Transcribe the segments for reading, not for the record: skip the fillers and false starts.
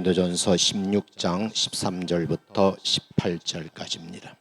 고린도전서 16장 13절부터 18절까지입니다.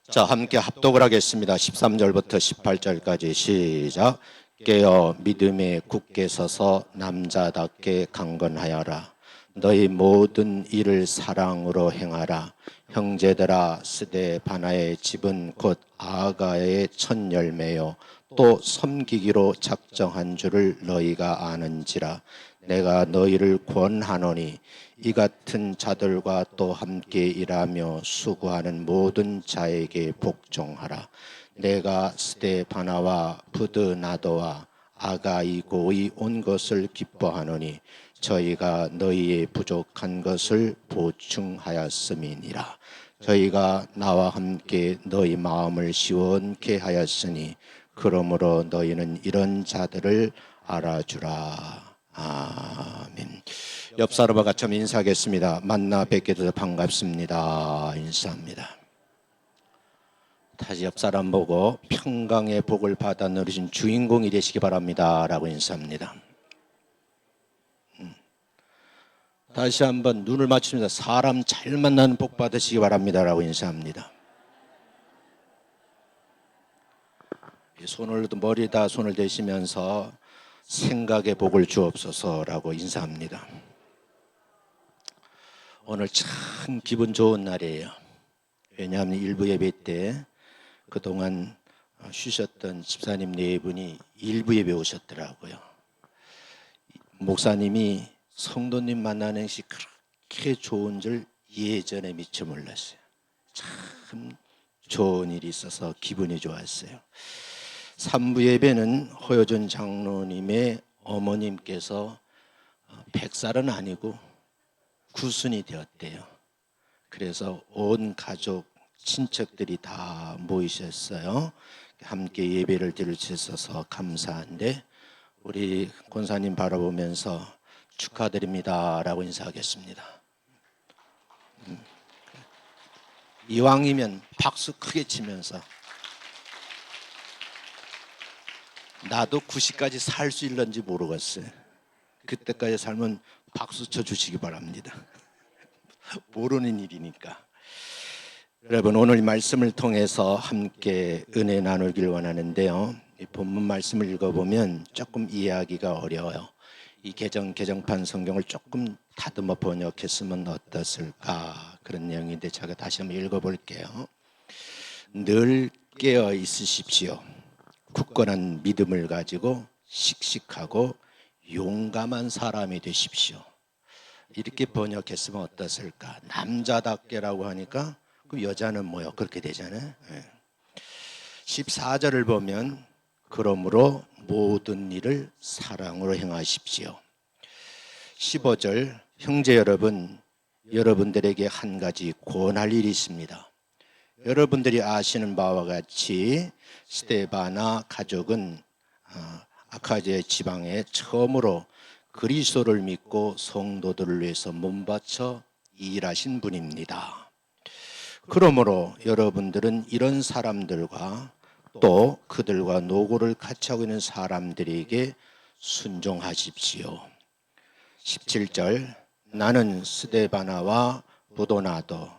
자, 함께 합독을 하겠습니다. 13절부터 18절까지 시작. 깨어 믿음에 굳게 서서 남자답게 강건하여라. 너희 모든 일을 사랑으로 행하라. 형제들아, 스데바나의 집은 곧 아가의 첫 열매요 또 섬기기로 작정한 줄을 너희가 아는지라. 내가 너희를 권하노니 이 같은 자들과 또 함께 일하며 수고하는 모든 자에게 복종하라. 내가 스데바나와 부드나도와 아가이고의 온 것을 기뻐하노니 저희가 너희의 부족한 것을 보충하였음이니라. 저희가 나와 함께 너희 마음을 시원케 하였으니 그러므로 너희는 이런 자들을 알아주라. 아멘. 옆 사람과 같이 한번 인사하겠습니다. 만나 뵙게 돼서 반갑습니다. 인사합니다. 다시 옆 사람 보고 평강의 복을 받아 누리신 주인공이 되시기 바랍니다 라고 인사합니다. 다시 한번 눈을 맞춥니다. 사람 잘 만나는 복 받으시기 바랍니다 라고 인사합니다. 손을 머리에다 손을 대시면서 생각의 복을 주옵소서라고 인사합니다. 오늘 참 기분 좋은 날이에요. 왜냐하면 일부 예배 때 그동안 쉬셨던 집사님 네 분이 일부 예배 오셨더라고요. 목사님이 성도님 만나는 것이 그렇게 좋은 줄 예전에 미처 몰랐어요. 참 좋은 일이 있어서 기분이 좋았어요. 3부 예배는 허여준 장로님의 어머님께서 100살은 아니고 9순이 되었대요. 그래서 온 가족 친척들이 다 모이셨어요. 함께 예배를 드릴 수 있어서 감사한데 우리 권사님 바라보면서 축하드립니다 라고 인사하겠습니다. 이왕이면 박수 크게 치면서 나도 90까지 살 수 있는지 모르겠어요. 그때까지 살면 박수 쳐주시기 바랍니다. 모르는 일이니까. 여러분, 오늘 말씀을 통해서 함께 은혜 나누길 원하는데요. 이 본문 말씀을 읽어보면 조금 이해하기가 어려워요. 이 개정판 성경을 조금 다듬어 번역했으면 어떻을까 그런 내용인데 제가 다시 한번 읽어볼게요. 늘 깨어 있으십시오. 굳건한 믿음을 가지고 씩씩하고 용감한 사람이 되십시오. 이렇게 번역했으면 어떻을까? 남자답게라고 하니까 그럼 여자는 뭐요? 그렇게 되잖아요. 14절을 보면 그러므로 모든 일을 사랑으로 행하십시오. 15절 형제 여러분, 여러분들에게 한 가지 권할 일이 있습니다. 여러분들이 아시는 바와 같이 스데바나 가족은 아카제 지방에 처음으로 그리스도를 믿고 성도들을 위해서 몸바쳐 일하신 분입니다. 그러므로 여러분들은 이런 사람들과 또 그들과 노고를 같이 하고 있는 사람들에게 순종하십시오. 17절 나는 스데바나와 부도나도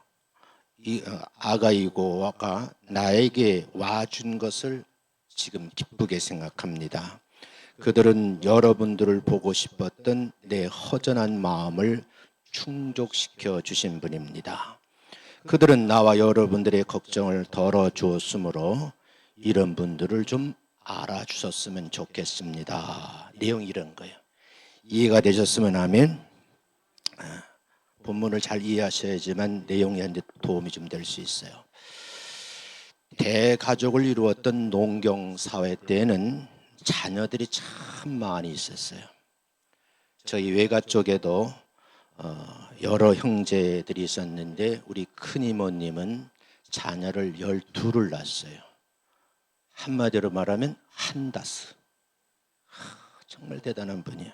아가이고가 나에게 와준 것을 지금 기쁘게 생각합니다. 그들은 여러분들을 보고 싶었던 내 허전한 마음을 충족시켜 주신 분입니다. 그들은 나와 여러분들의 걱정을 덜어주었으므로 이런 분들을 좀 알아주셨으면 좋겠습니다. 내용이 이런 거예요. 이해가 되셨으면 아멘. 본문을 잘 이해하셔야지만 내용이 도움이 좀 될 수 있어요. 대가족을 이루었던 농경사회 때에는 자녀들이 참 많이 있었어요. 저희 외가 쪽에도 여러 형제들이 있었는데 우리 큰이모님은 자녀를 12를 낳았어요. 한마디로 말하면 한다스. 정말 대단한 분이야.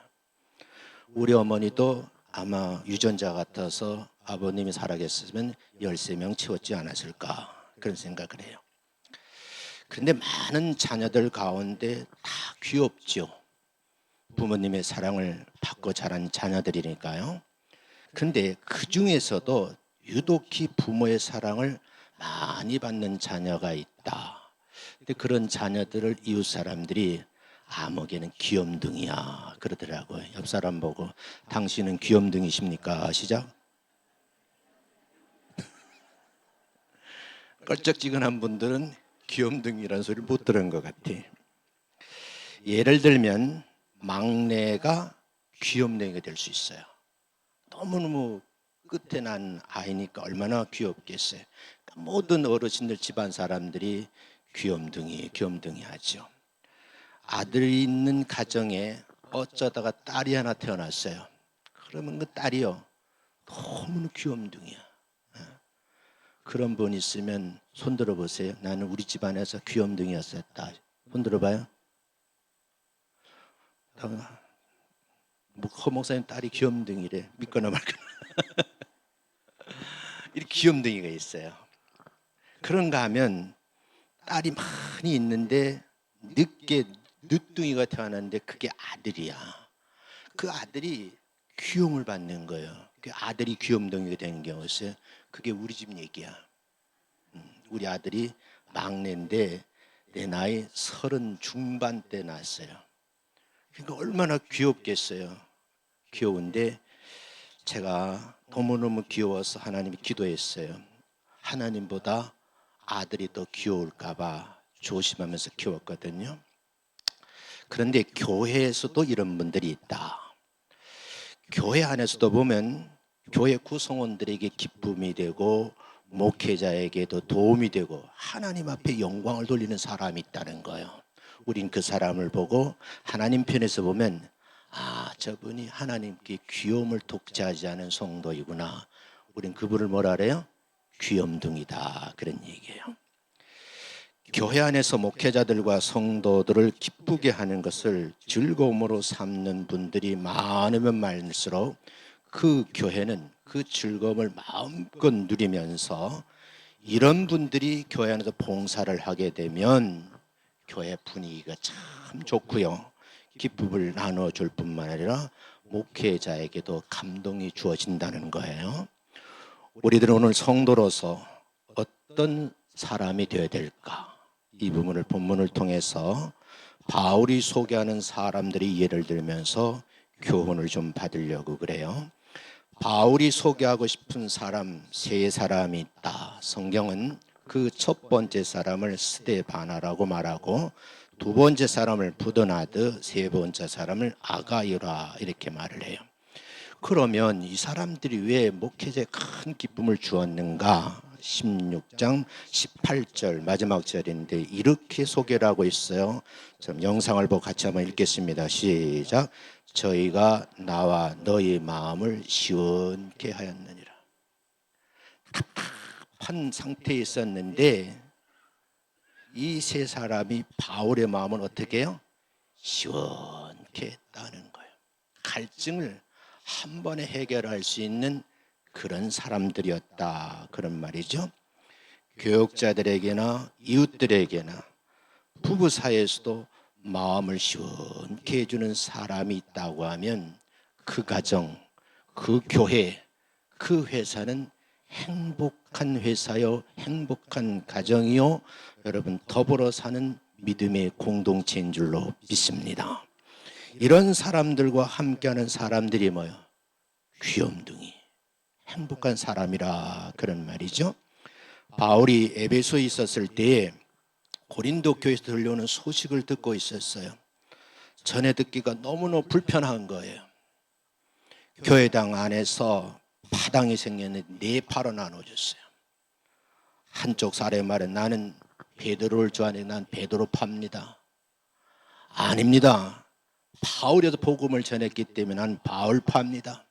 우리 어머니도 아마 유전자 같아서 아버님이 살아계셨으면 13명 채웠지 않았을까 그런 생각을 해요. 그런데 많은 자녀들 가운데 다 귀엽죠. 부모님의 사랑을 받고 자란 자녀들이니까요. 근데 그 중에서도 유독히 부모의 사랑을 많이 받는 자녀가 있다. 근데 그런 자녀들을 이웃 사람들이 아무개는 귀염둥이야 그러더라고요. 옆 사람 보고 당신은 귀염둥이십니까? 시작. 껄쩍지근한 분들은 귀염둥이라는 소리를 못 들은 것 같아. 예를 들면 막내가 귀염둥이가 될 수 있어요. 너무너무 끝에 난 아이니까 얼마나 귀엽겠어요. 그러니까 모든 어르신들 집안 사람들이 귀염둥이 하죠. 아들이 있는 가정에 어쩌다가 딸이 하나 태어났어요. 그러면 그 딸이요 너무나 귀염둥이야. 그런 분 있으면 손 들어보세요. 나는 우리 집안에서 귀염둥이였었다. 손 들어봐요. 허 목사님 딸이 귀염둥이래. 믿거나 말거나. 이렇게 귀염둥이가 있어요. 그런가 하면 딸이 많이 있는데 늦게 늦둥이가 태어났는데 그게 아들이야. 그 아들이 귀염을 받는 거예요. 그 아들이 귀염둥이가 되는 경우 있어요. 그게 우리 집 얘기야. 우리 아들이 막내인데 내 나이 30 중반 때 낳았어요. 그러니까 얼마나 귀엽겠어요. 귀여운데 제가 너무너무 귀여워서 하나님이 기도했어요. 하나님보다 아들이 더 귀여울까 봐 조심하면서 키웠거든요. 그런데 교회에서도 이런 분들이 있다. 교회 안에서도 보면 교회 구성원들에게 기쁨이 되고 목회자에게도 도움이 되고 하나님 앞에 영광을 돌리는 사람이 있다는 거예요. 우린 그 사람을 보고 하나님 편에서 보면 저분이 하나님께 귀여움을 독차지 않은 성도이구나. 우린 그분을 뭐라 그래요? 귀염둥이다 그런 얘기예요. 교회 안에서 목회자들과 성도들을 기쁘게 하는 것을 즐거움으로 삼는 분들이 많으면 많을수록 그 교회는 그 즐거움을 마음껏 누리면서 이런 분들이 교회 안에서 봉사를 하게 되면 교회 분위기가 참 좋고요. 기쁨을 나눠줄 뿐만 아니라 목회자에게도 감동이 주어진다는 거예요. 우리들은 오늘 성도로서 어떤 사람이 되어야 될까? 이 부분을 본문을 통해서 바울이 소개하는 사람들이 예를 들면서 교훈을 좀 받으려고 그래요. 바울이 소개하고 싶은 사람 세 사람이 있다. 성경은 그 첫 번째 사람을 스데바나라고 말하고 두 번째 사람을 부더나드, 세 번째 사람을 아가이라 이렇게 말을 해요. 그러면 이 사람들이 왜 목회자에 큰 기쁨을 주었는가? 16장 18절 마지막 절인데 이렇게 소개를 하고 있어요. 좀 영상을 보고 같이 한번 읽겠습니다. 시작. 저희가 나와 너희 마음을 시원케 하였느니라. 답답한 상태에 있었는데 이 세 사람이 바울의 마음을 어떻게 해요? 시원케 했다는 거예요. 갈증을 한 번에 해결할 수 있는 그런 사람들이었다 그런 말이죠. 교역자들에게나 이웃들에게나 부부 사이에서도 마음을 시원케 해주는 사람이 있다고 하면 그 가정, 그 교회, 그 회사는 행복한 회사요, 행복한 가정이요, 여러분 더불어 사는 믿음의 공동체인 줄로 믿습니다. 이런 사람들과 함께하는 사람들이 뭐예요? 귀염둥이, 행복한 사람이라 그런 말이죠. 바울이 에베소에 있었을 때에 고린도 교회에서 들려오는 소식을 듣고 있었어요. 전해 듣기가 너무너무 불편한 거예요. 교회당 안에서 파당이 생겼는데 네 파로 나눠졌어요. 한쪽 사람의 말에 나는 베드로를 좋아하는데 난 베드로 파입니다. 아닙니다. 바울에도 복음을 전했기 때문에 난 바울 파입니다.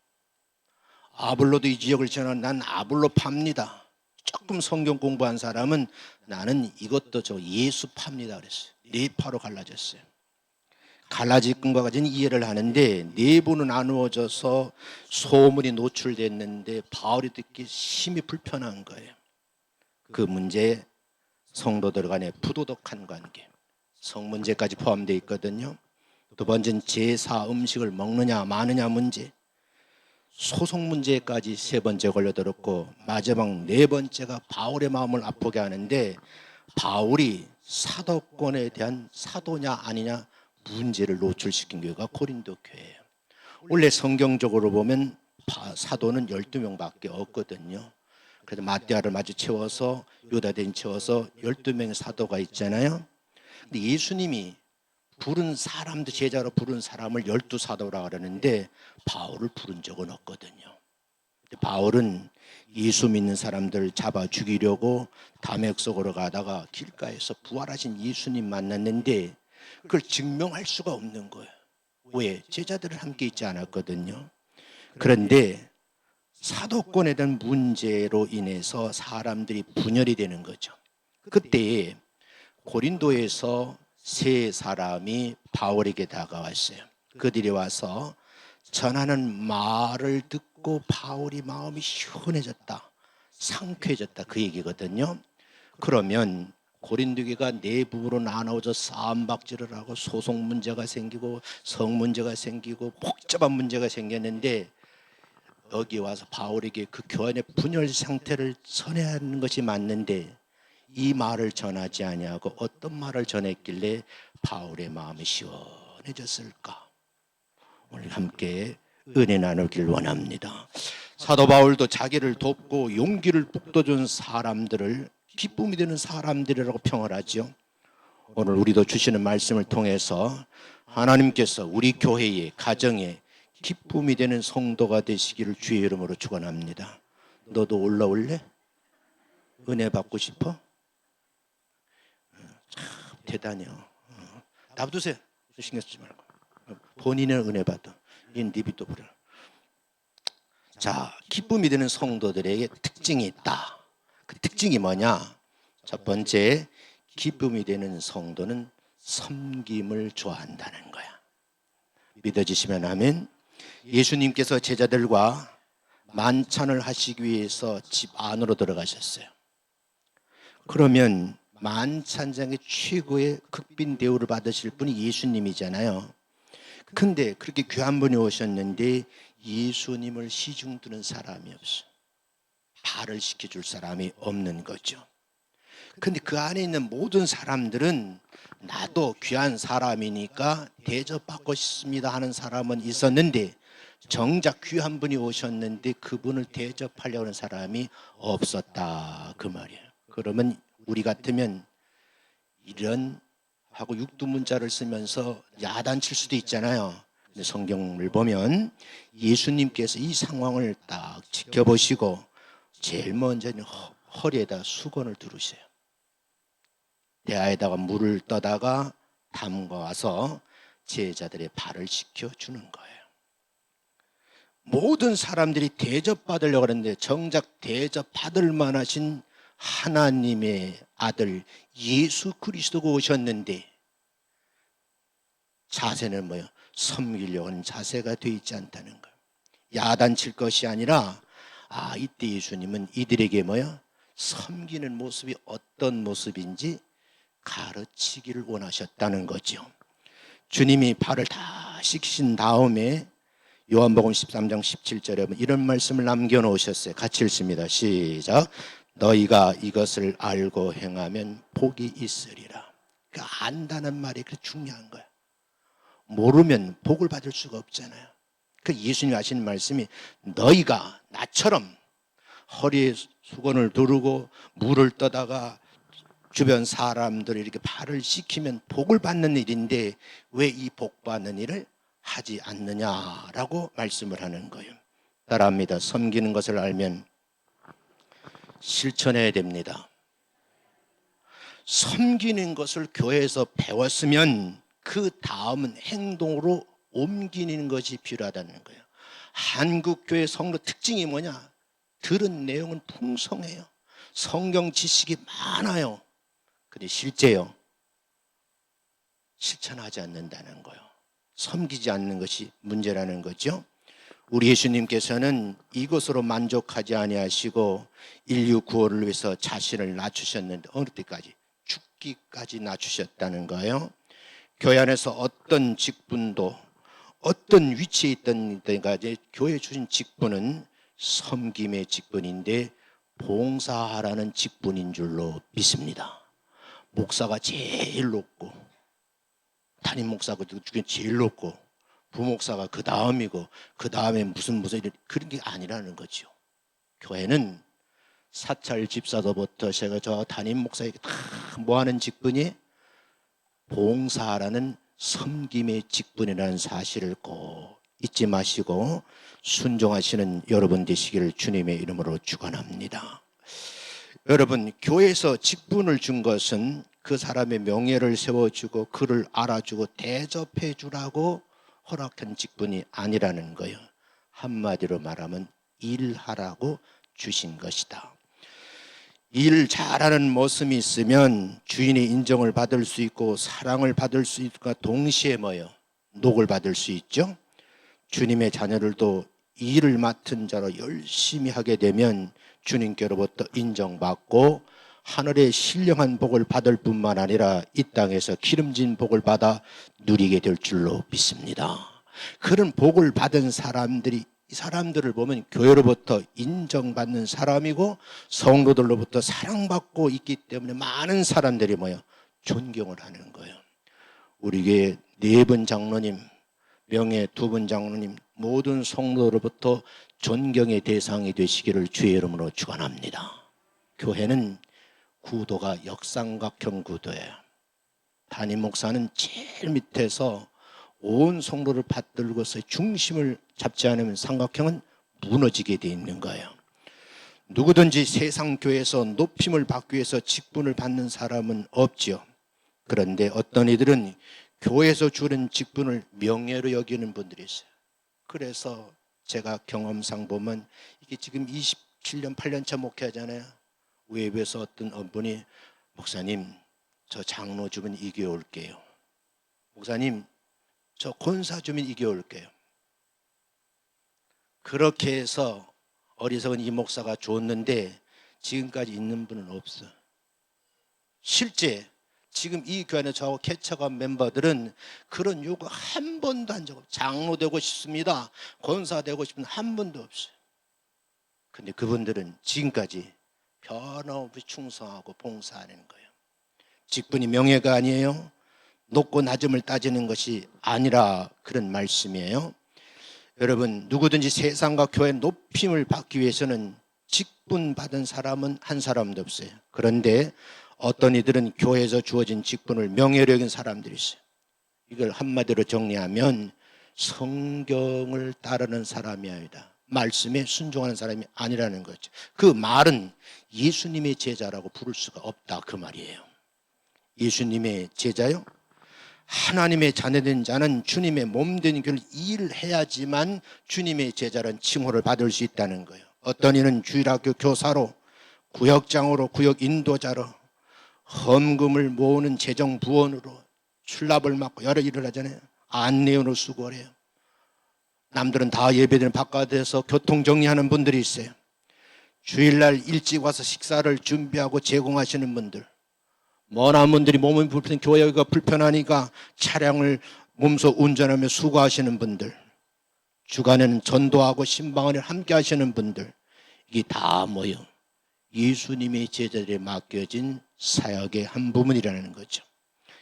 아볼로도 이 지역을 전한 난 아볼로 파입니다. 조금 성경 공부한 사람은 나는 이것도 저 예수 파입니다 그랬어요. 네 파로 갈라졌어요. 갈라진 것과 같은 이해를 하는데 내부는 나누어져서 소문이 노출됐는데 바울이 듣기 심히 불편한 거예요. 그 문제에 성도들 간의 부도덕한 관계, 성문제까지 포함되어 있거든요. 두 번째는 제사 음식을 먹느냐 마느냐 문제. 소송 문제까지 세 번째 걸려들었고 마지막 네 번째가 바울의 마음을 아프게 하는데 바울이 사도권에 대한 사도냐 아니냐 문제를 노출시킨 교회가 고린도 교회예요. 원래 성경적으로 보면 사도는 12명밖에 없거든요. 그래서 마띠아를 마주 채워서 유다대인 채워서 12명의 사도가 있잖아요. 근데 예수님이 부른 사람들, 제자로 부른 사람을 12사도라 그러는데 바울을 부른 적은 없거든요. 바울은 예수 믿는 사람들 잡아 죽이려고 담액석으로 가다가 길가에서 부활하신 예수님 만났는데 그걸 증명할 수가 없는 거예요. 왜? 제자들은 함께 있지 않았거든요. 그런데 사도권에 대한 문제로 인해서 사람들이 분열이 되는 거죠. 그때 고린도에서 세 사람이 바울에게 다가왔어요. 그들이 와서 전하는 말을 듣고 바울이 마음이 시원해졌다, 상쾌해졌다, 그 얘기거든요. 그러면 고린도 교회가 내부로 나눠져 싸움박질을 하고 소송 문제가 생기고 성 문제가 생기고 복잡한 문제가 생겼는데 여기 와서 바울에게 그 교환의 분열 상태를 전해하는 것이 맞는데 이 말을 전하지 아니하고 어떤 말을 전했길래 바울의 마음이 시원해졌을까? 오늘 함께 은혜 나누길 원합니다. 사도 바울도 자기를 돕고 용기를 북돋은 사람들을 기쁨이 되는 사람들이라고 평을 하죠. 오늘 우리도 주시는 말씀을 통해서 하나님께서 우리 교회의 가정에 기쁨이 되는 성도가 되시기를 주의 이름으로 축원합니다. 너도 올라올래? 은혜 받고 싶어? 참 대단해요. 놔두세요. 신경 쓰지 말고. 본인은 은혜 받아. 이 니비 또 부려. 자, 기쁨이 되는 성도들에게 특징이 있다. 그 특징이 뭐냐? 첫 번째, 기쁨이 되는 성도는 섬김을 좋아한다는 거야. 믿어지시면 아멘. 예수님께서 제자들과 만찬을 하시기 위해서 집 안으로 들어가셨어요. 그러면 만찬장의 최고의 극빈 대우를 받으실 분이 예수님이잖아요. 근데 그렇게 귀한 분이 오셨는데 예수님을 시중 두는 사람이 없어. 발을 시켜줄 사람이 없는 거죠. 근데 그 안에 있는 모든 사람들은 나도 귀한 사람이니까 대접받고 싶습니다 하는 사람은 있었는데 정작 귀한 분이 오셨는데 그분을 대접하려는 사람이 없었다, 그 말이에요. 그러면 우리 같으면 이런 하고 육두문자를 쓰면서 야단칠 수도 있잖아요. 근데 성경을 보면 예수님께서 이 상황을 딱 지켜보시고 제일 먼저는 허리에다 수건을 두르세요. 대야에다가 물을 떠다가 담가와서 제자들의 발을 씻겨주는 거예요. 모든 사람들이 대접받으려고 하는데 정작 대접받을 만하신 하나님의 아들 예수 그리스도가 오셨는데 자세는 뭐예요? 섬기려고 하는 자세가 되어 있지 않다는 거예요. 야단칠 것이 아니라 이때 예수님은 이들에게 뭐예요? 섬기는 모습이 어떤 모습인지 가르치기를 원하셨다는 거죠. 주님이 발을 다 씻기신 다음에 요한복음 13장 17절에 이런 말씀을 남겨놓으셨어요. 같이 읽습니다. 시작. 너희가 이것을 알고 행하면 복이 있으리라. 그러니까 안다는 말이 그렇게 중요한 거야. 모르면 복을 받을 수가 없잖아요. 그 예수님이 하시는 말씀이 너희가 나처럼 허리에 수건을 두르고 물을 떠다가 주변 사람들이 이렇게 발을 씻기면 복을 받는 일인데 왜 이 복 받는 일을 하지 않느냐라고 말씀을 하는 거예요. 따라합니다. 섬기는 것을 알면 실천해야 됩니다. 섬기는 것을 교회에서 배웠으면 그 다음은 행동으로 옮기는 것이 필요하다는 거예요. 한국 교회 성도 특징이 뭐냐? 들은 내용은 풍성해요. 성경 지식이 많아요. 근데 실제요, 실천하지 않는다는 거예요. 섬기지 않는 것이 문제라는 거죠. 우리 예수님께서는 이것으로 만족하지 아니하시고 인류 구원을 위해서 자신을 낮추셨는데 어느 때까지? 죽기까지 낮추셨다는 거예요. 교회 안에서 어떤 직분도 어떤 위치에 있던 때가 이제 교회 주신 직분은 섬김의 직분인데 봉사하라는 직분인 줄로 믿습니다. 목사가 제일 높고 담임 목사가 중에 제일 높고 부목사가 그 다음이고 그 다음에 무슨 그런 게 아니라는 거죠. 교회는 사찰 집사도부터 제가 저 담임 목사에게 다 뭐하는 직분이 봉사라는 섬김의 직분이라는 사실을 꼭 잊지 마시고 순종하시는 여러분 되시기를 주님의 이름으로 축원합니다. 여러분, 교회에서 직분을 준 것은 그 사람의 명예를 세워주고 그를 알아주고 대접해 주라고 허락한 직분이 아니라는 거예요. 한마디로 말하면 일하라고 주신 것이다. 일 잘하는 모습이 있으면 주인의 인정을 받을 수 있고 사랑을 받을 수 있고 동시에 뭐예요? 녹을 받을 수 있죠. 주님의 자녀들도 일을 맡은 자로 열심히 하게 되면 주님께로부터 인정받고 하늘의 신령한 복을 받을 뿐만 아니라 이 땅에서 기름진 복을 받아 누리게 될 줄로 믿습니다. 그런 복을 받은 사람들이 이 사람들을 보면 교회로부터 인정받는 사람이고 성도들로부터 사랑받고 있기 때문에 많은 사람들이 뭐예요? 존경을 하는 거예요. 우리 교회 4분 장로님, 명예 2분 장로님 모든 성도로부터 존경의 대상이 되시기를 주의 이름으로 축원합니다. 교회는 구도가 역삼각형 구도예요. 담임 목사는 제일 밑에서 온 성도를 받들고서 중심을 잡지 않으면 삼각형은 무너지게 돼 있는 거예요. 누구든지 세상 교회에서 높임을 받기 위해서 직분을 받는 사람은 없지요. 그런데 어떤 이들은 교회에서 주는 직분을 명예로 여기는 분들이 있어요. 그래서 제가 경험상 보면 이게 지금 27년 8년차 목회하잖아요. 외부에서 어떤 분이 목사님 저 장로 주면 이겨 올게요. 목사님 저 권사 주면 이겨 올게요. 그렇게 해서 어리석은 이 목사가 줬는데 지금까지 있는 분은 없어. 실제 지금 이 교회 안에 저하고 개척한 멤버들은 그런 요구 한 번도 한 적 없어요. 장로 되고 싶습니다. 권사 되고 싶은 한 번도 없어요. 근데 그분들은 지금까지 변함없이 충성하고 봉사하는 거예요. 직분이 명예가 아니에요. 높고 낮음을 따지는 것이 아니라 그런 말씀이에요. 여러분, 누구든지 세상과 교회의 높임을 받기 위해서는 직분 받은 사람은 한 사람도 없어요. 그런데 어떤 이들은 교회에서 주어진 직분을 명예로 여긴 사람들이 있어요. 이걸 한마디로 정리하면 성경을 따르는 사람이 아니다. 말씀에 순종하는 사람이 아니라는 거죠. 그 말은 예수님의 제자라고 부를 수가 없다 그 말이에요. 예수님의 제자요? 하나님의 자녀된 자는 주님의 몸된 교를 일해야지만 주님의 제자라는 칭호를 받을 수 있다는 거예요. 어떤 이는 주일학교 교사로, 구역장으로, 구역 인도자로, 헌금을 모으는 재정부원으로 출납을 맡고 여러 일을 하잖아요. 안내원으로 수고를 해요. 남들은 다 예배드리는 바깥에서 교통 정리하는 분들이 있어요. 주일날 일찍 와서 식사를 준비하고 제공하시는 분들, 머나먼 분들이 몸이 불편, 교회가 불편하니까 차량을 몸소 운전하며 수고하시는 분들, 주간에는 전도하고 신방을 함께 하시는 분들, 이게 다 뭐예요? 예수님의 제자들에 맡겨진 사역의 한 부분이라는 거죠.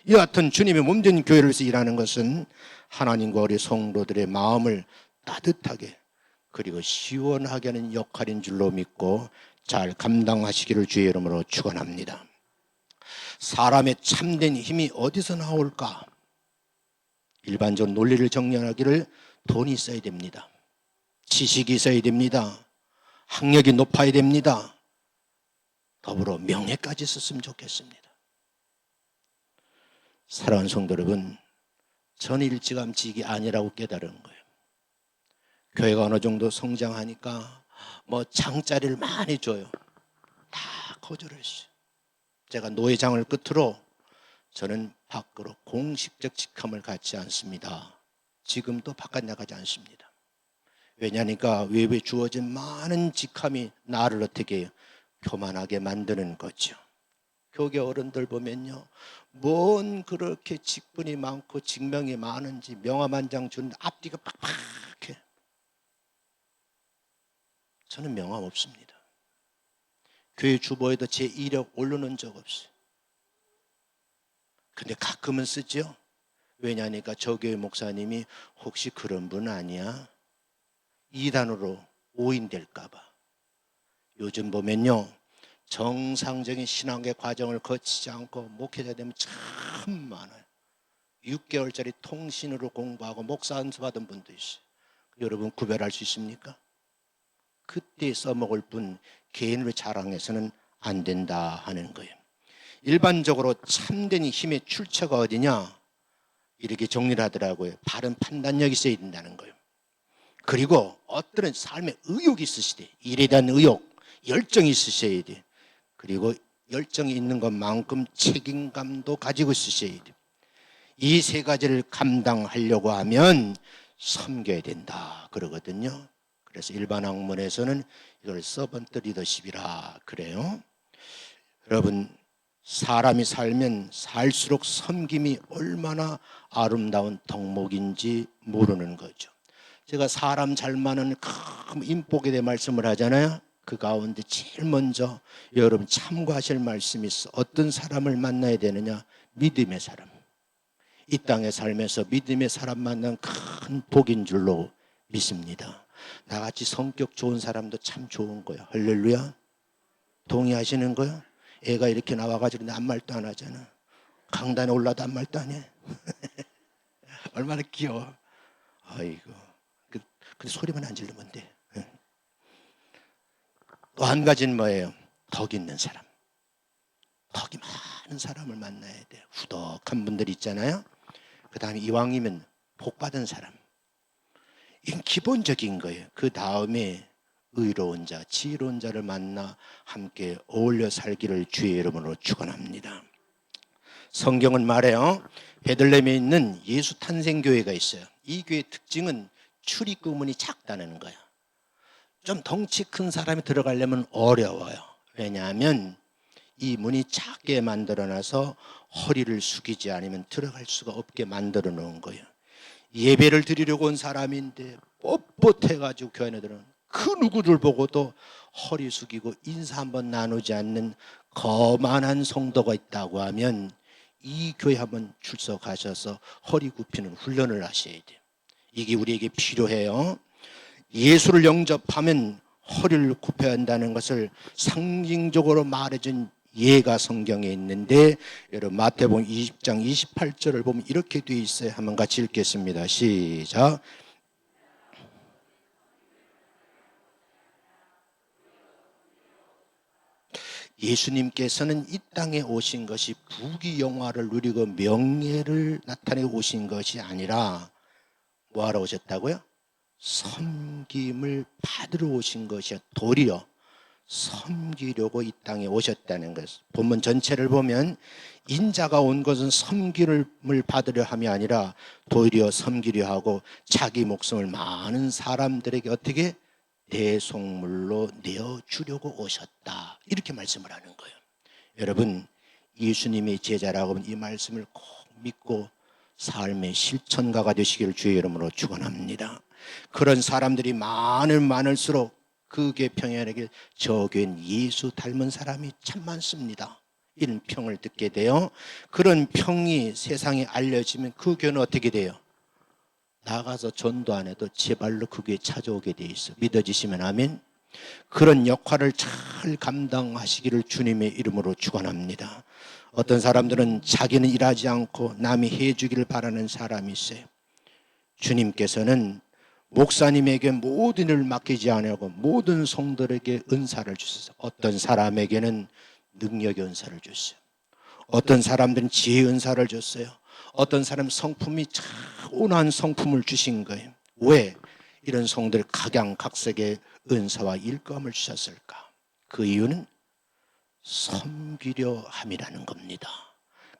이 같은 주님의 몸된 교회를 위해서 일하는 것은 하나님과 우리 성도들의 마음을 따뜻하게 그리고 시원하게 하는 역할인 줄로 믿고 잘 감당하시기를 주의 이름으로 축원합니다. 사람의 참된 힘이 어디서 나올까? 일반적으로 논리를 정리하기를 돈이 있어야 됩니다. 지식이 있어야 됩니다. 학력이 높아야 됩니다. 더불어 명예까지 있었으면 좋겠습니다. 사랑하는 성도 여러분, 전 일찌감치 이게 아니라고 깨달은 거예요. 교회가 어느 정도 성장하니까 뭐 장자리를 많이 줘요. 다 거절했어요. 제가 노회장을 끝으로 저는 밖으로 공식적 직함을 갖지 않습니다. 지금도 바깥 나가지 않습니다. 왜냐니까 외부에 주어진 많은 직함이 나를 어떻게 해요? 교만하게 만드는 거죠. 교계 어른들 보면요, 뭔 그렇게 직분이 많고 직명이 많은지 명함 한 장 주는데 앞뒤가 빡빡해. 저는 명함 없습니다. 교회 주보에도 제 이력 올려놓은 적 없어요. 근데 가끔은 쓰죠. 왜냐니까 저 교회 목사님이 혹시 그런 분 아니야? 이단으로 오인될까 봐. 요즘 보면요, 정상적인 신앙의 과정을 거치지 않고 목회자 되면 참 많아요. 6개월짜리 통신으로 공부하고 목사 안수 받은 분도 있어요. 여러분 구별할 수 있습니까? 그때 써먹을 뿐 개인으로 자랑해서는 안 된다 하는 거예요. 일반적으로 참된 힘의 출처가 어디냐? 이렇게 정리를 하더라고요. 바른 판단력이 있어야 된다는 거예요. 그리고 어떤 삶에 의욕이 있으시대. 일에 대한 의욕, 열정이 있으셔야 돼. 그리고 열정이 있는 것만큼 책임감도 가지고 있으셔야 돼. 이 세 가지를 감당하려고 하면 섬겨야 된다 그러거든요. 그래서 일반 학문에서는 이걸 서번트 리더십이라 그래요. 여러분, 사람이 살면 살수록 섬김이 얼마나 아름다운 덕목인지 모르는 거죠. 제가 사람 잘 만나는 큰 인복에 대해 말씀을 하잖아요. 그 가운데 제일 먼저 여러분 참고하실 말씀이 있어. 어떤 사람을 만나야 되느냐? 믿음의 사람. 이 땅에 살면서 믿음의 사람 만난 큰 복인 줄로 믿습니다. 나같이 성격 좋은 사람도 참 좋은 거야. 할렐루야. 동의하시는 거요? 애가 이렇게 나와가지고 아무 말도 안 하잖아. 강단에 올라도 아무 말도 안 해. 얼마나 귀여워. 아이고. 근데 소리만 안 지르면 돼. 또 한 가지는 뭐예요? 덕 있는 사람. 덕이 많은 사람을 만나야 돼요. 후덕한 분들 있잖아요. 그 다음에 이왕이면 복 받은 사람. 이건 기본적인 거예요. 그 다음에 의로운 자, 지혜로운 자를 만나 함께 어울려 살기를 주의 이름으로 축원합니다. 성경은 말해요. 베들레헴에 있는 예수 탄생교회가 있어요. 이 교회의 특징은 출입구 문이 작다는 거예요. 좀 덩치 큰 사람이 들어가려면 어려워요. 왜냐하면 이 문이 작게 만들어놔서 허리를 숙이지 않으면 들어갈 수가 없게 만들어 놓은 거예요. 예배를 드리려고 온 사람인데 뻣뻣해가지고 교회 안에 그 누구를 보고도 허리 숙이고 인사 한번 나누지 않는 거만한 성도가 있다고 하면 이 교회 한번 출석하셔서 허리 굽히는 훈련을 하셔야 돼요. 이게 우리에게 필요해요. 예수를 영접하면 허리를 굽혀야 한다는 것을 상징적으로 말해준 예가 성경에 있는데, 여러분 마태복음 20장 28절을 보면 이렇게 되어 있어요. 한번 같이 읽겠습니다. 시작. 예수님께서는 이 땅에 오신 것이 부귀영화를 누리고 명예를 나타내고 오신 것이 아니라 뭐하러 오셨다고요? 섬김을 받으러 오신 것이요, 도리어 섬기려고 이 땅에 오셨다는 것. 본문 전체를 보면 인자가 온 것은 섬김을 받으려 함이 아니라 도리어 섬기려 하고 자기 목숨을 많은 사람들에게 어떻게 대속물로 내어주려고 오셨다, 이렇게 말씀을 하는 거예요. 여러분, 예수님의 제자라고 하면 이 말씀을 꼭 믿고 삶의 실천가가 되시기를 주의 이름으로 축원합니다. 그런 사람들이 많을수록 그 교회 평양에게 저 교회는 예수 닮은 사람이 참 많습니다, 이런 평을 듣게 돼요. 그런 평이 세상에 알려지면 그 교회는 어떻게 돼요? 나가서 전도 안 해도 제 발로 그 교회에 찾아오게 돼 있어. 믿어지시면 아멘. 그런 역할을 잘 감당하시기를 주님의 이름으로 축원합니다. 어떤 사람들은 자기는 일하지 않고 남이 해주기를 바라는 사람이 있어요. 주님께서는 목사님에게 모든 일을 맡기지 않고 모든 성도에게 은사를 주셨어요. 어떤 사람에게는 능력의 은사를 줬어요. 어떤 사람들은 지혜의 은사를 줬어요. 어떤 사람은 성품이 참 온화한 성품을 주신 거예요. 왜 이런 성도들 각양각색의 은사와 일감을 주셨을까? 그 이유는 섬기려 함이라는 겁니다.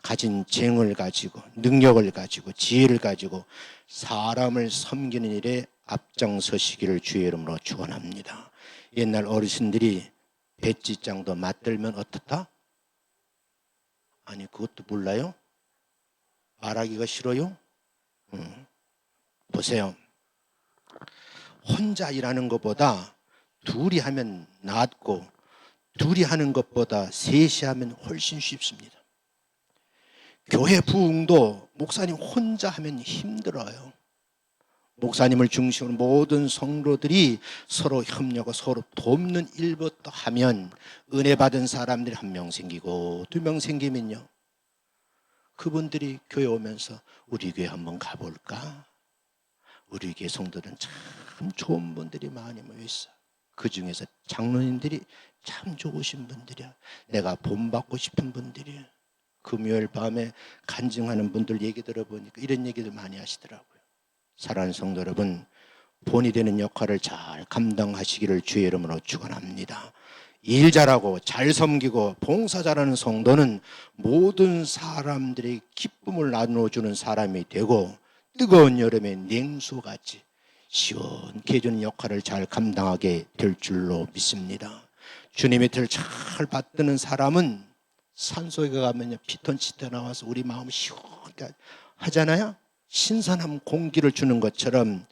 가진 재능을 가지고 능력을 가지고 지혜를 가지고 사람을 섬기는 일에 앞장서시기를 주의 이름으로 축원합니다. 옛날 어르신들이 배지장도 맞들면 어떻다? 아니 그것도 몰라요? 말하기가 싫어요? 보세요. 혼자 일하는 것보다 둘이 하면 낫고 둘이 하는 것보다 셋이 하면 훨씬 쉽습니다. 교회 부흥도 목사님 혼자 하면 힘들어요. 목사님을 중심으로 모든 성도들이 서로 협력하고 서로 돕는 일부터 하면 은혜 받은 사람들이 한 명 생기고 두 명 생기면요, 그분들이 교회 오면서 우리 교회 한번 가볼까? 우리 교회 성도들은 참 좋은 분들이 많이 모여있어. 그 중에서 장로님들이 참 좋으신 분들이야. 내가 본받고 싶은 분들이야. 금요일 밤에 간증하는 분들 얘기 들어보니까 이런 얘기들 많이 하시더라고요. 사랑하는 성도 여러분, 본이 되는 역할을 잘 감당하시기를 주의 이름으로 축원합니다. 일 잘하고 잘 섬기고 봉사 잘하는 성도는 모든 사람들의 기쁨을 나눠주는 사람이 되고 뜨거운 여름에 냉수같이 시원케 해주는 역할을 잘 감당하게 될 줄로 믿습니다. 주님의 뜻을 잘 받드는 사람은 산속에 가면 피톤치드 나와서 우리 마음을 시원하게 하잖아요. 신선한 공기를 주는 것처럼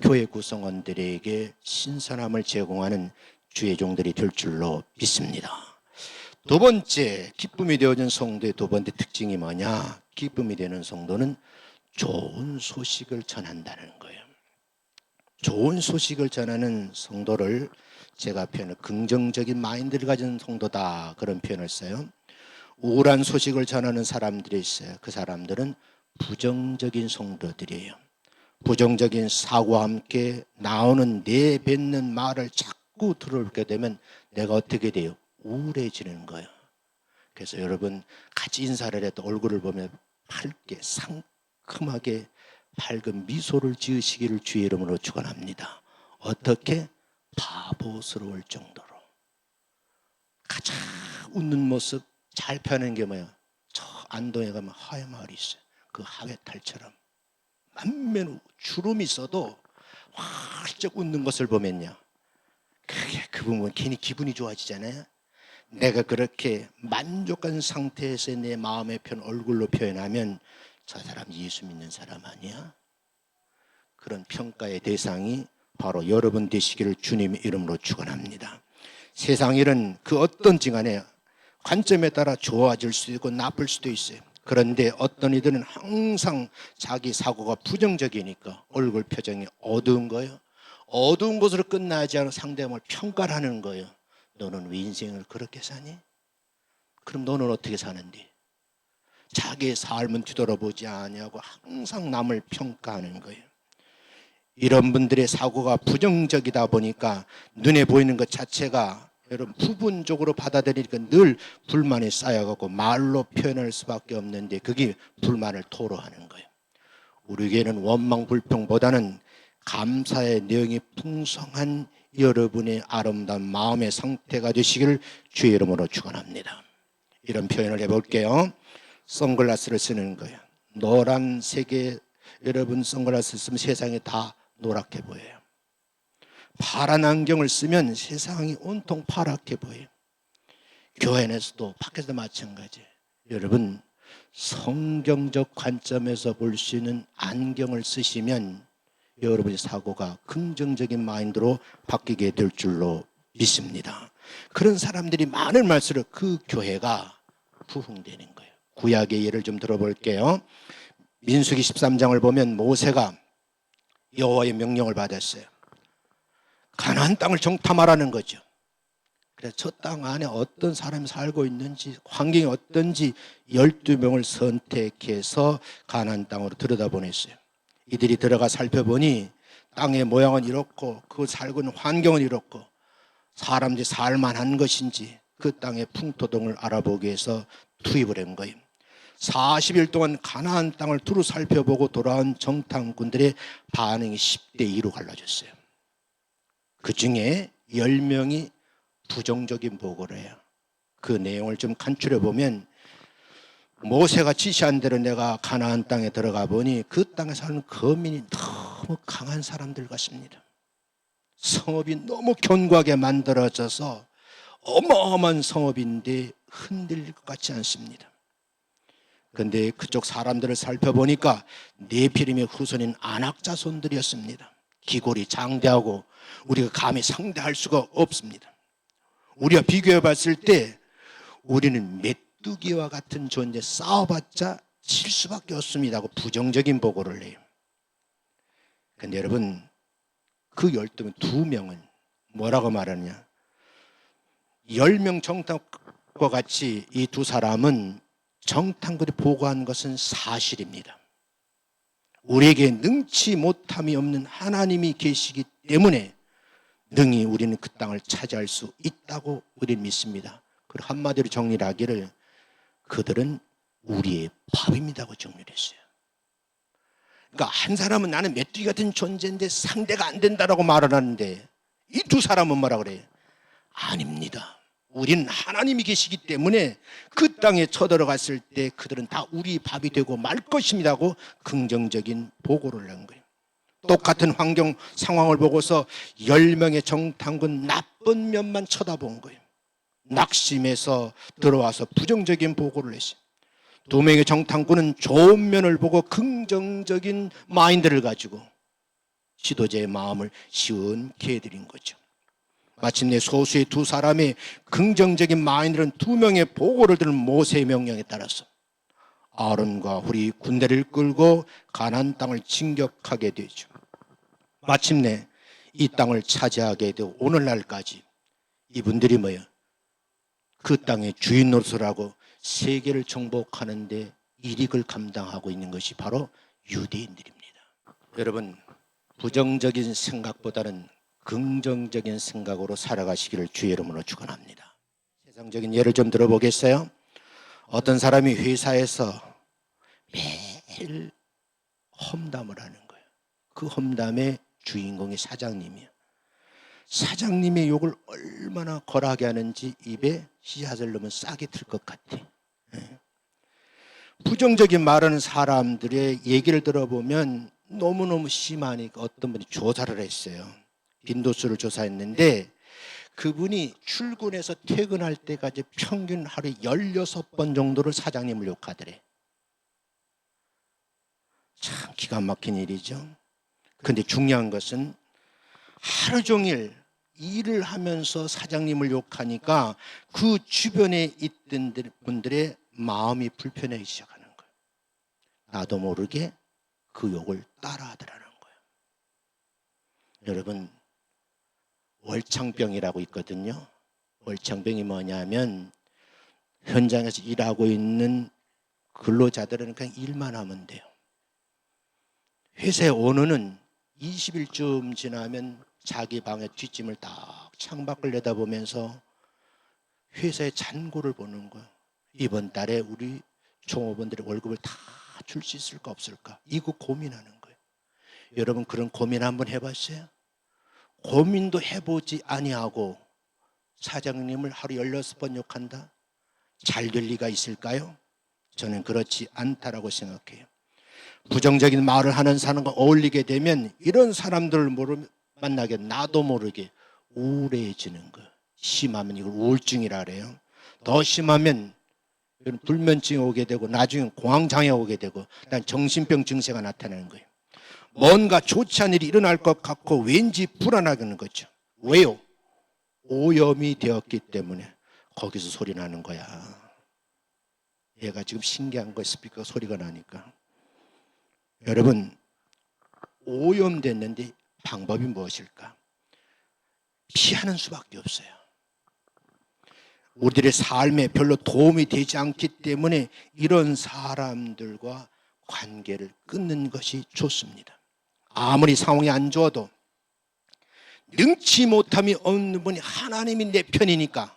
교회 구성원들에게 신선함을 제공하는 주의 종들이 될 줄로 믿습니다. 두 번째, 기쁨이 되어진 성도의 두 번째 특징이 뭐냐? 기쁨이 되는 성도는 좋은 소식을 전한다는 거예요. 좋은 소식을 전하는 성도를 제가 표현을 긍정적인 마인드를 가진 성도다, 그런 표현을 써요. 우울한 소식을 전하는 사람들이 있어요. 그 사람들은 부정적인 성도들이에요. 부정적인 사고와 함께 나오는 내뱉는 말을 자꾸 들어오게 되면 내가 어떻게 돼요? 우울해지는 거예요. 그래서 여러분, 같이 인사를 해도 얼굴을 보면 밝게 상큼하게 밝은 미소를 지으시기를 주의 이름으로 축원합니다. 어떻게? 바보스러울 정도로 가장 웃는 모습 잘 펴는 게 뭐야? 저 안동에 가면 하회 마을이 있어요. 그 하회탈처럼 만면 주름이 있어도 활짝 웃는 것을 보면요, 그게 그 보면 괜히 기분이 좋아지잖아요. 내가 그렇게 만족한 상태에서 내 마음의 편 얼굴로 표현하면 저 사람 예수 믿는 사람 아니야? 그런 평가의 대상이 바로 여러분 되시기를 주님의 이름으로 축원합니다. 세상 일은 그 어떤 징간에 관점에 따라 좋아질 수도 있고 나쁠 수도 있어요. 그런데 어떤 이들은 항상 자기 사고가 부정적이니까 얼굴 표정이 어두운 거예요. 어두운 것으로 끝나지 않고 상대방을 평가를 하는 거예요. 너는 왜 인생을 그렇게 사니? 그럼 너는 어떻게 사는데? 자기의 삶은 뒤돌아보지 아니하고 항상 남을 평가하는 거예요. 이런 분들의 사고가 부정적이다 보니까 눈에 보이는 것 자체가 여러분 부분적으로 받아들이니까 늘 불만이 쌓여가고 말로 표현할 수밖에 없는데 그게 불만을 토로하는 거예요. 우리에게는 원망 불평보다는 감사의 내용이 풍성한 여러분의 아름다운 마음의 상태가 되시기를 주의 이름으로 축원합니다. 이런 표현을 해볼게요. 선글라스를 쓰는 거예요. 노란색의 여러분 선글라스 쓰면 세상이 다 노랗게 보여요. 파란 안경을 쓰면 세상이 온통 파랗게 보여요. 교회 안에서도 밖에서도 마찬가지예요. 여러분, 성경적 관점에서 볼 수 있는 안경을 쓰시면 여러분의 사고가 긍정적인 마인드로 바뀌게 될 줄로 믿습니다. 그런 사람들이 많은 말수록 그 교회가 부흥되는 거예요. 구약의 예를 좀 들어볼게요. 민수기 13장을 보면 모세가 여호와의 명령을 받았어요. 가나안 땅을 정탐하라는 거죠. 그래서 저 땅 안에 어떤 사람이 살고 있는지, 환경이 어떤지 12명을 선택해서 가나안 땅으로 들여다보냈어요. 이들이 들어가 살펴보니 땅의 모양은 이렇고 그 살고 있는 환경은 이렇고 사람들이 살만한 것인지 그 땅의 풍토등을 알아보기 위해서 투입을 한 거예요. 40일 동안 가나안 땅을 두루 살펴보고 돌아온 정탐꾼들의 반응이 10대 2로 갈라졌어요. 그 중에 10명이 부정적인 보고를 해요. 그 내용을 좀 간추려 보면 모세가 지시한 대로 내가 가나안 땅에 들어가 보니 그 땅에 사는 거민이 너무 강한 사람들 같습니다. 성읍이 너무 견고하게 만들어져서 어마어마한 성읍인데 흔들릴 것 같지 않습니다. 근데 그쪽 사람들을 살펴보니까 네피림의 후손인 아낙 자손들이었습니다. 기골이 장대하고 우리가 감히 상대할 수가 없습니다. 우리가 비교해 봤을 때 우리는 메뚜기와 같은 존재, 싸워봤자 질 수밖에 없습니다 하고 부정적인 보고를 해요. 근데 여러분, 그 12명 2명은 뭐라고 말하느냐, 10명 정탐과 같이 이 두 사람은 정탐꾼이 보고한 것은 사실입니다. 우리에게 능치 못함이 없는 하나님이 계시기 때문에 능히 우리는 그 땅을 차지할 수 있다고 우리는 믿습니다. 그리고 한마디로 정리를 하기를 그들은 우리의 밥입니다고 정리를 했어요. 그러니까 한 사람은 나는 메뚜기 같은 존재인데 상대가 안 된다라고 말을 하는데 이 두 사람은 뭐라 그래요? 아닙니다. 우리는 하나님이 계시기 때문에 그 땅에 쳐들어갔을 때 그들은 다 우리 밥이 되고 말 것입니다고 긍정적인 보고를 한 거예요. 똑같은 환경 상황을 보고서 10명의 정탐꾼 나쁜 면만 쳐다본 거예요. 낙심해서 들어와서 부정적인 보고를 했어요. 2명의 정탐꾼은 좋은 면을 보고 긍정적인 마인드를 가지고 지도자의 마음을 시원케 해드린 거죠. 마침내 소수의 두 사람의 긍정적인 마인드는 2명의 보고를 들은 모세의 명령에 따라서 아론과 훌이 군대를 끌고 가나안 땅을 진격하게 되죠. 마침내 이 땅을 차지하게 되고 오늘날까지 이분들이 뭐예요? 그 땅의 주인 노릇을 하고 세계를 정복하는 데 일익을 감당하고 있는 것이 바로 유대인들입니다. 여러분, 부정적인 생각보다는 긍정적인 생각으로 살아가시기를 주의 이름으로 축원합니다. 세상적인 예를 좀 들어보겠어요? 어떤 사람이 회사에서 매일 험담을 하는 거예요. 그 험담의 주인공이 사장님이에요. 사장님의 욕을 얼마나 거라게 하는지 입에 씨앗을 넣으면 싹이 틀 것 같아. 부정적인 말하는 사람들의 얘기를 들어보면 너무너무 심하니까 어떤 분이 조사를 했어요. 빈도수를 조사했는데 그분이 출근해서 퇴근할 때까지 평균 하루에 16번 정도를 사장님을 욕하더래. 참 기가 막힌 일이죠. 근데 중요한 것은 하루 종일 일을 하면서 사장님을 욕하니까 그 주변에 있던 분들의 마음이 불편하기 시작하는 거예요. 나도 모르게 그 욕을 따라하더라는 거예요. 여러분, 월창병이라고 있거든요. 월창병이 뭐냐면 현장에서 일하고 있는 근로자들은 그냥 일만 하면 돼요. 회사의 오너는 20일쯤 지나면 자기 방에 뒷짐을 딱 창밖을 내다보면서 회사의 잔고를 보는 거예요. 이번 달에 우리 종업원들의 월급을 다 줄 수 있을까 없을까, 이거 고민하는 거예요. 여러분, 그런 고민 한번 해봤어요? 고민도 해보지 아니하고 사장님을 하루 16번 욕한다? 잘 될 리가 있을까요? 저는 그렇지 않다라고 생각해요. 부정적인 말을 하는 사람과 어울리게 되면 이런 사람들을 만나게 나도 모르게 우울해지는 거예요. 심하면 이걸 우울증이라 그래요. 더 심하면 불면증이 오게 되고 나중에 공황장애 오게 되고 정신병 증세가 나타나는 거예요. 뭔가 좋지 않은 일이 일어날 것 같고 왠지 불안하게 하는 거죠. 왜요? 오염이 되었기 때문에. 거기서 소리 나는 거야. 얘가 지금 신기한 거 스피커 소리가 나니까. 여러분, 오염됐는데 방법이 무엇일까? 피하는 수밖에 없어요. 우리들의 삶에 별로 도움이 되지 않기 때문에 이런 사람들과 관계를 끊는 것이 좋습니다. 아무리 상황이 안 좋아도 능치 못함이 없는 분이 하나님이 내 편이니까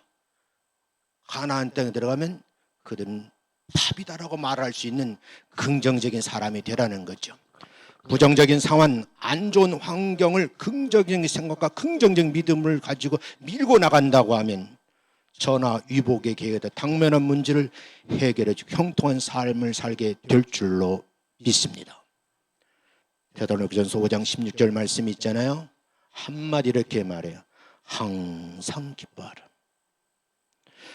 가나안 땅에 들어가면 그들은 답이다라고 말할 수 있는 긍정적인 사람이 되라는 거죠. 부정적인 상황, 안 좋은 환경을 긍정적인 생각과 긍정적인 믿음을 가지고 밀고 나간다고 하면 전화 위복의 계획에 당면한 문제를 해결해주고 형통한 삶을 살게 될 줄로 믿습니다. 데살로니가전서 5장 16절 말씀이 있잖아요. 한마디 이렇게 말해요. 항상 기뻐하라.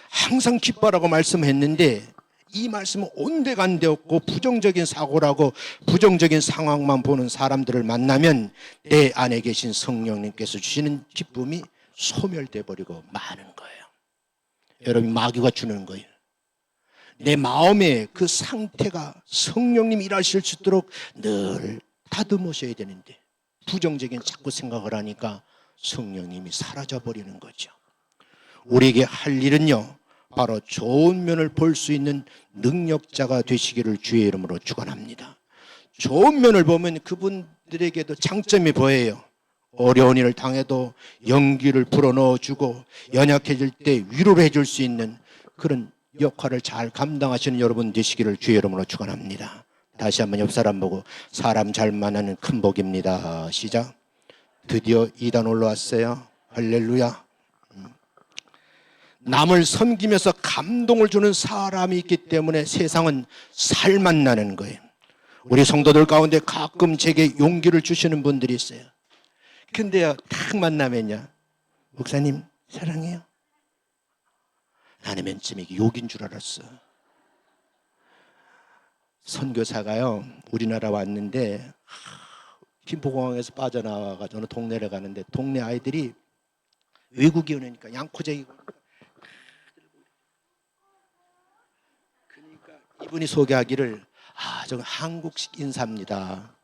항상 기뻐하라고 말씀했는데 이 말씀은 온데간데 없고 부정적인 사고라고 부정적인 상황만 보는 사람들을 만나면 내 안에 계신 성령님께서 주시는 기쁨이 소멸돼 버리고 마는 거예요. 여러분, 마귀가 주는 거예요. 내 마음의 그 상태가 성령님이 일하실 수 있도록 늘 다듬으셔야 되는데 부정적인 자꾸 생각을 하니까 성령님이 사라져 버리는 거죠. 우리에게 할 일은요, 바로 좋은 면을 볼 수 있는 능력자가 되시기를 주의 이름으로 축원합니다. 좋은 면을 보면 그분들에게도 장점이 보여요. 어려운 일을 당해도 용기를 불어넣어주고 연약해질 때 위로를 해줄 수 있는 그런 역할을 잘 감당하시는 여러분 되시기를 주의 이름으로 축원합니다. 다시 한번 옆 사람 보고 사람 잘 만나는 큰 복입니다. 시작. 드디어 2단 올라왔어요. 할렐루야. 남을 섬기면서 감동을 주는 사람이 있기 때문에 세상은 살만 나는 거예요. 우리 성도들 가운데 가끔 제게 용기를 주시는 분들이 있어요. 근데요, 딱 만나면요, 목사님 사랑해요. 나는 맨 처음에 욕인 줄 알았어. 선교사가요, 우리나라 왔는데 김포공항에서 빠져나와가지고 어느 동네를 가는데 동네 아이들이 외국인 오니까 양코쟁이고, 그러니까 이분이 소개하기를 저건 한국식 인사입니다.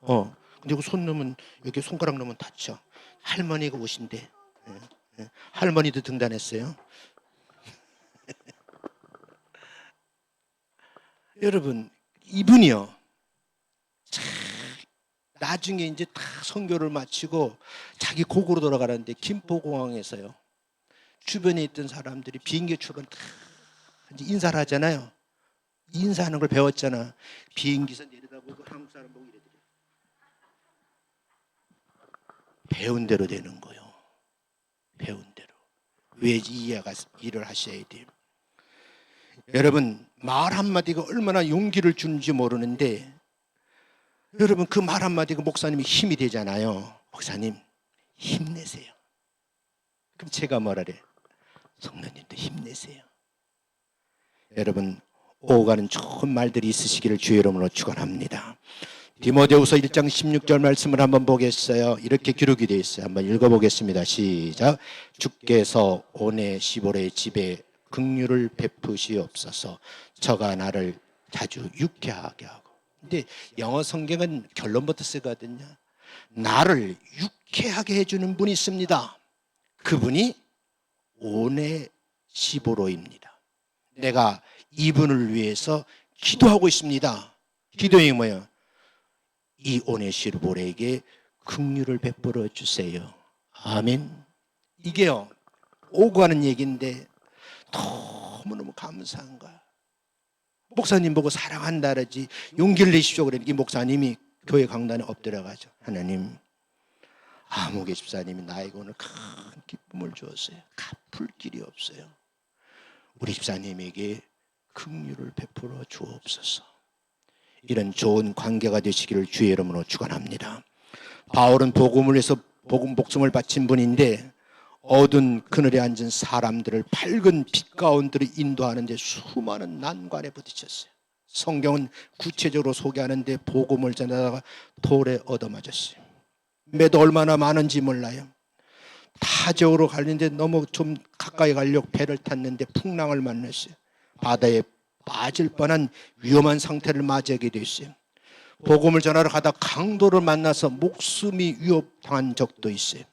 근데 그 손 넣으면, 이렇게 손가락 넣으면 다쳐. 할머니가 오신대. 할머니도 등단했어요. 여러분, 이분이요, 나중에 이제 다 선교를 마치고 자기 고국으로 돌아가는데 김포공항에서요, 주변에 있던 사람들이 비행기 출발 다 이제 인사를 하잖아요. 인사하는 걸 배웠잖아. 비행기에서 내려다보고 한국 사람 보고 이래더래. 배운 대로 되는 거요. 배운 대로. 왜 이해가 일을 하셔야 돼요. 여러분, 말 한마디가 얼마나 용기를 주는지 모르는데, 여러분, 그 말 한마디가 목사님이 힘이 되잖아요. 목사님 힘내세요. 그럼 제가 뭐라래? 성도님도 힘내세요. 여러분, 오가는 좋은 말들이 있으시기를 주의 이름으로 축원합니다. 디모데후서 1장 16절 말씀을 한번 보겠어요. 이렇게 기록이 되어 있어요. 한번 읽어보겠습니다. 시작. 주께서 오네시보의 집에 긍휼을 베푸시옵소서. 저가 나를 자주 유쾌하게 하고. 근데 영어 성경은 결론부터 쓰거든요. 나를 유쾌하게 해주는 분이 있습니다. 그분이 오네시보로입니다. 내가 이분을 위해서 기도하고 있습니다. 기도이 뭐예요? 이 오네시보로에게 긍휼을 베풀어 주세요. 아멘. 이게요, 오고 하는 얘기인데 너무너무 감사한 거야. 목사님 보고 사랑한다 그러지, 용기를 내십시오 그러니까 이 목사님이 교회 강단에 엎드려가죠. 하나님, 아무개 집사님이 나에게 오늘 큰 기쁨을 주었어요. 갚을 길이 없어요. 우리 집사님에게 긍휼을 베풀어 주옵소서. 이런 좋은 관계가 되시기를 주의 이름으로 축원합니다. 바울은 복음을 위해서 목숨을 바친 분인데 어두운 그늘에 앉은 사람들을 밝은 빛 가운데로 인도하는데 수많은 난관에 부딪혔어요. 성경은 구체적으로 소개하는데 복음을 전하다가 돌에 얻어맞았어요. 매도 얼마나 많은지 몰라요. 타지역으로 가는데 너무 좀 가까이 가려고 배를 탔는데 풍랑을 만났어요. 바다에 빠질 뻔한 위험한 상태를 맞이하게 됐어요. 복음을 전하러 가다 강도를 만나서 목숨이 위협당한 적도 있어요.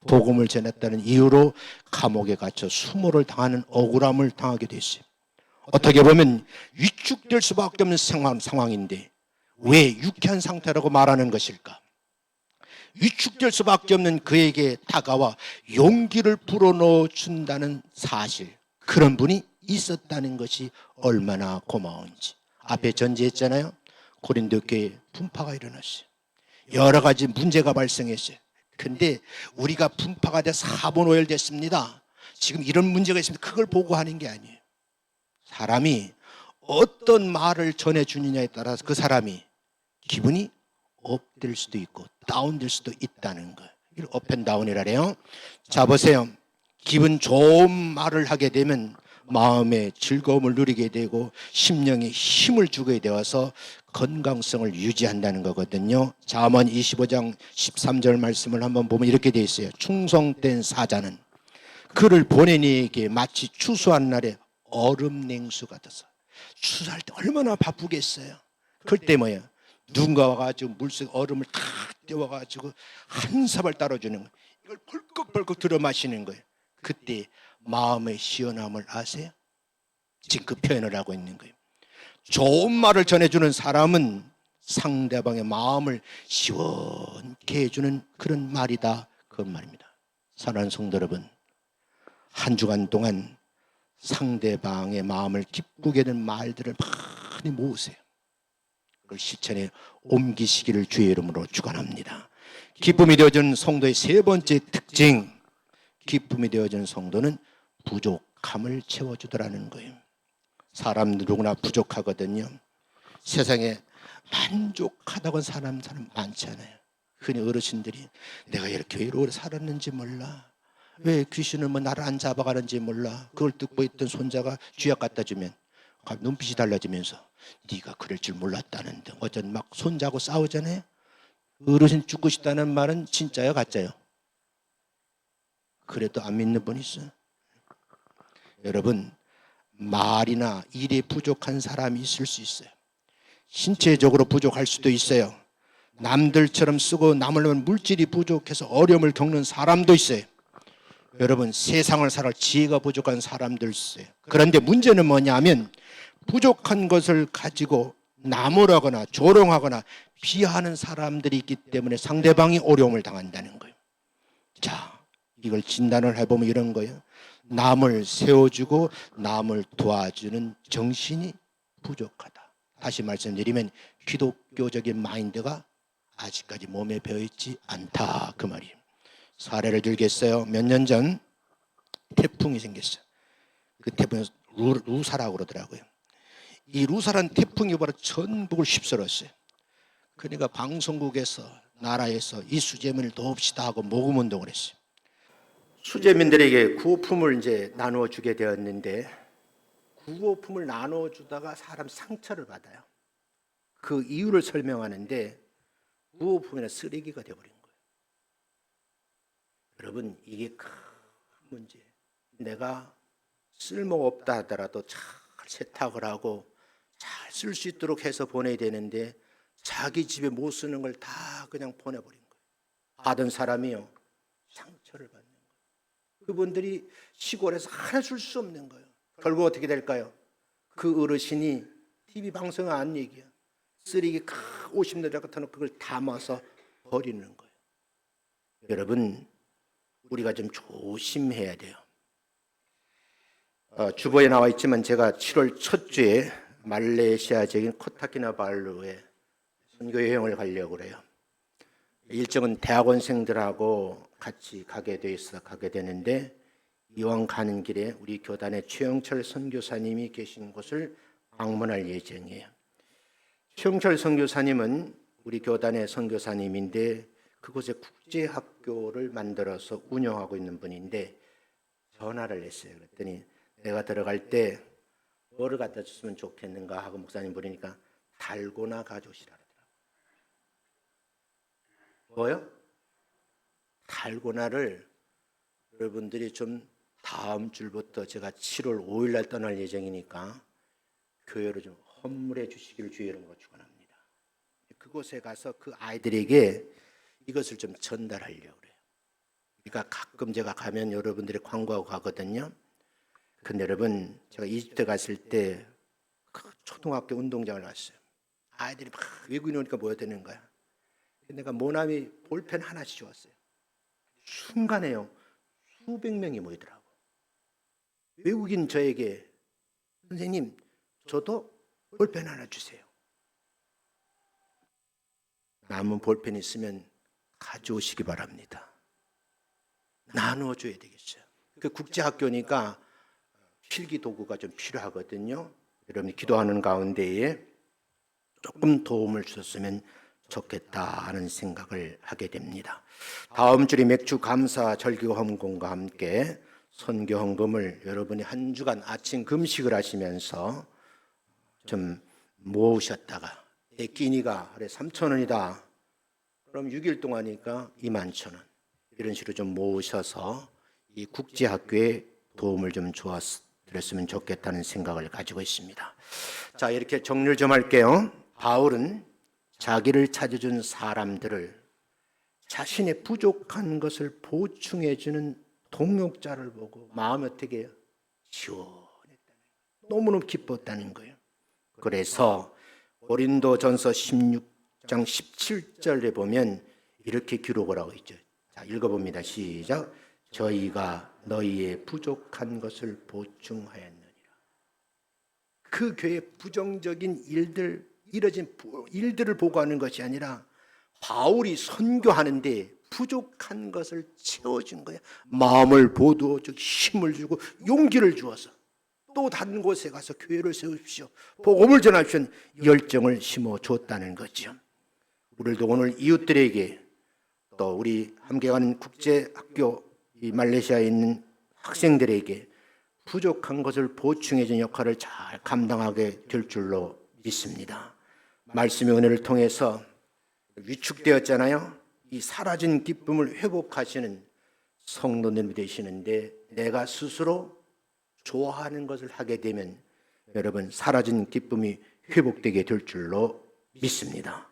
복음을 전했다는 이유로 감옥에 갇혀 수모를 당하는 억울함을 당하게 됐어요. 어떻게 보면 위축될 수밖에 없는 상황인데 왜 유쾌한 상태라고 말하는 것일까? 위축될 수밖에 없는 그에게 다가와 용기를 불어넣어 준다는 사실, 그런 분이 있었다는 것이 얼마나 고마운지. 앞에 전제했잖아요. 고린도 교회에 분파가 일어났어요. 여러 가지 문제가 발생했어요. 근데 우리가 분파가 돼서 사본오열됐습니다. 지금 이런 문제가 있습니다. 그걸 보고 하는 게 아니에요. 사람이 어떤 말을 전해주느냐에 따라서 그 사람이 기분이 업될 수도 있고 다운될 수도 있다는 거예요. 이걸 업앤다운이라래요. 자, 보세요. 기분 좋은 말을 하게 되면 마음의 즐거움을 누리게 되고 심령에 힘을 주게 되어서 건강성을 유지한다는 거거든요. 잠언 25장 13절 말씀을 한번 보면 이렇게 되어 있어요. 충성된 사자는 그를 보낸 이에게 마치 추수한 날에 얼음 냉수 같아서. 추수할 때 얼마나 바쁘겠어요. 그때 뭐예요? 누군가 와가지고 물속에 얼음을 탁 떼워가지고 한 사발 따라주는 거예요. 이걸 벌컥벌컥 들어 마시는 거예요. 그때 마음의 시원함을 아세요? 지금 그 표현을 하고 있는 거예요. 좋은 말을 전해주는 사람은 상대방의 마음을 시원케 해주는 그런 말이다, 그런 말입니다. 사랑하는 성도 여러분, 한 주간 동안 상대방의 마음을 기쁘게 하는 말들을 많이 모으세요. 그걸 실천에 옮기시기를 주의 이름으로 축원합니다. 기쁨이 되어준 성도의 세 번째 특징, 기쁨이 되어준 성도는 부족함을 채워주더라는 거예요. 사람 누구나 부족하거든요. 세상에 만족하다고 하는 사람 많지 않아요. 흔히 어르신들이 내가 이렇게 외로워 살았는지 몰라, 왜 귀신은 뭐 나를 안 잡아가는지 몰라. 그걸 듣고 있던 손자가 쥐약 갖다 주면 눈빛이 달라지면서 네가 그럴 줄 몰랐다는데, 어쩐 막 손자하고 싸우잖아요. 어르신 죽고 싶다는 말은 진짜요, 가짜요? 그래도 안 믿는 분 있어요. 여러분, 말이나 일이 부족한 사람이 있을 수 있어요. 신체적으로 부족할 수도 있어요. 남들처럼 쓰고 남으려면 물질이 부족해서 어려움을 겪는 사람도 있어요. 여러분, 세상을 살아 지혜가 부족한 사람들 있어요. 그런데 문제는 뭐냐면 부족한 것을 가지고 나무라거나 조롱하거나 비하하는 사람들이 있기 때문에 상대방이 어려움을 당한다는 거예요. 자, 이걸 진단을 해보면 이런 거예요. 남을 세워주고 남을 도와주는 정신이 부족하다. 다시 말씀드리면 기독교적인 마인드가 아직까지 몸에 배어있지 않다, 그 말이에요. 사례를 들겠어요. 몇 년 전 태풍이 생겼어요. 그 태풍이 루사라고 그러더라고요. 이 루사라는 태풍이 바로 전국을 휩쓸었어요. 그러니까 방송국에서, 나라에서 이 수재민을 돕시다 하고 모금운동을 했어요. 수재민들에게 구호품을 이제 나누어 주게 되었는데, 구호품을 나누어 주다가 사람 상처를 받아요. 그 이유를 설명하는데 구호품이나 쓰레기가 되어버린 거예요. 여러분, 이게 큰 문제예요. 내가 쓸모가 없다 하더라도 잘 세탁을 하고 잘 쓸 수 있도록 해서 보내야 되는데 자기 집에 못 쓰는 걸 다 그냥 보내버린 거예요. 받은 사람이요, 상처를 받는 거예요. 그분들이 시골에서 하나 줄 수 없는 거예요. 결국 어떻게 될까요? 그 어르신이 TV 방송에 한 얘기야. 쓰레기 50m 같은 거 그걸 담아서 버리는 거예요. 여러분, 우리가 좀 조심해야 돼요. 주보에 나와 있지만 제가 7월 첫 주에 말레이시아적인 코타키나발루에 선교 여행을 가려고 그래요. 일정은 대학원생들하고 같이 가게 돼 있어 가게 되는데, 이왕 가는 길에 우리 교단의 최영철 선교사님이 계신 곳을 방문할 예정이에요. 최영철 선교사님은 우리 교단의 선교사님인데 그곳에 국제학교를 만들어서 운영하고 있는 분인데, 전화를 했어요. 그랬더니 내가 들어갈 때 뭐를 갖다 줬으면 좋겠는가 하고 목사님 부르니까 달고나 가져오시라 그러더라고요. 뭐요? 달고나를 여러분들이 좀 다음 주부터 제가 7월 5일 날 떠날 예정이니까 교회로 좀 헌물해 주시기를 주의 이름으로 축원합니다. 그곳에 가서 그 아이들에게 이것을 좀 전달하려고 그래요. 그러니까 가끔 제가 가면 여러분들이 광고하고 가거든요. 근데 여러분, 제가 이집트 갔을 때 그 초등학교 운동장을 갔어요. 아이들이 막 외국인 오니까 모여드는 거야. 내가 모나미 볼펜 하나씩 주었어요. 순간에요, 수백 명이 모이더라고. 외국인 저에게 선생님, 저도 볼펜 하나 주세요. 남은 볼펜 있으면 가져오시기 바랍니다. 나누어줘야 되겠어요. 그 국제학교니까 필기 도구가 좀 필요하거든요. 여러분이 기도하는 가운데에 조금 도움을 주셨으면 좋겠다 하는 생각을 하게 됩니다. 다음 주에 맥주 감사 절기호 헌금과 함께 선교 헌금을 여러분이 한 주간 아침 금식을 하시면서 좀 모으셨다가 내 끼니가 하루에 3,000원이다. 그럼 6일 동안이니까 21,000원. 이런 식으로 좀 모으셔서 이 국제학교에 도움을 좀 주었으면 좋겠다는 생각을 가지고 있습니다. 자, 이렇게 정리를 좀 할게요. 바울은 자기를 찾아준 사람들을 자신의 부족한 것을 보충해주는 동역자를 보고 마음이 어떻게 해요? 시원했다는 거예요. 너무너무 기뻤다는 거예요. 그래서 고린도전서 16장 17절에 보면 이렇게 기록을 하고 있죠. 자, 읽어봅니다. 시작. 저희가 너희의 부족한 것을 보충하였느니라. 그 교회의 부정적인 일들, 이뤄진 일들을 보고하는 것이 아니라 바울이 선교하는데 부족한 것을 채워준 거야. 마음을 보두어 주고 힘을 주고 용기를 주어서 또 다른 곳에 가서 교회를 세우십시오. 복음을 전하십시오. 열정을 심어줬다는 거죠. 우리도 오늘 이웃들에게 또 우리 함께 가는 국제학교 이 말레이시아에 있는 학생들에게 부족한 것을 보충해준 역할을 잘 감당하게 될 줄로 믿습니다. 말씀의 은혜를 통해서 위축되었잖아요. 이 사라진 기쁨을 회복하시는 성도님이 되시는데 내가 스스로 좋아하는 것을 하게 되면 여러분 사라진 기쁨이 회복되게 될 줄로 믿습니다.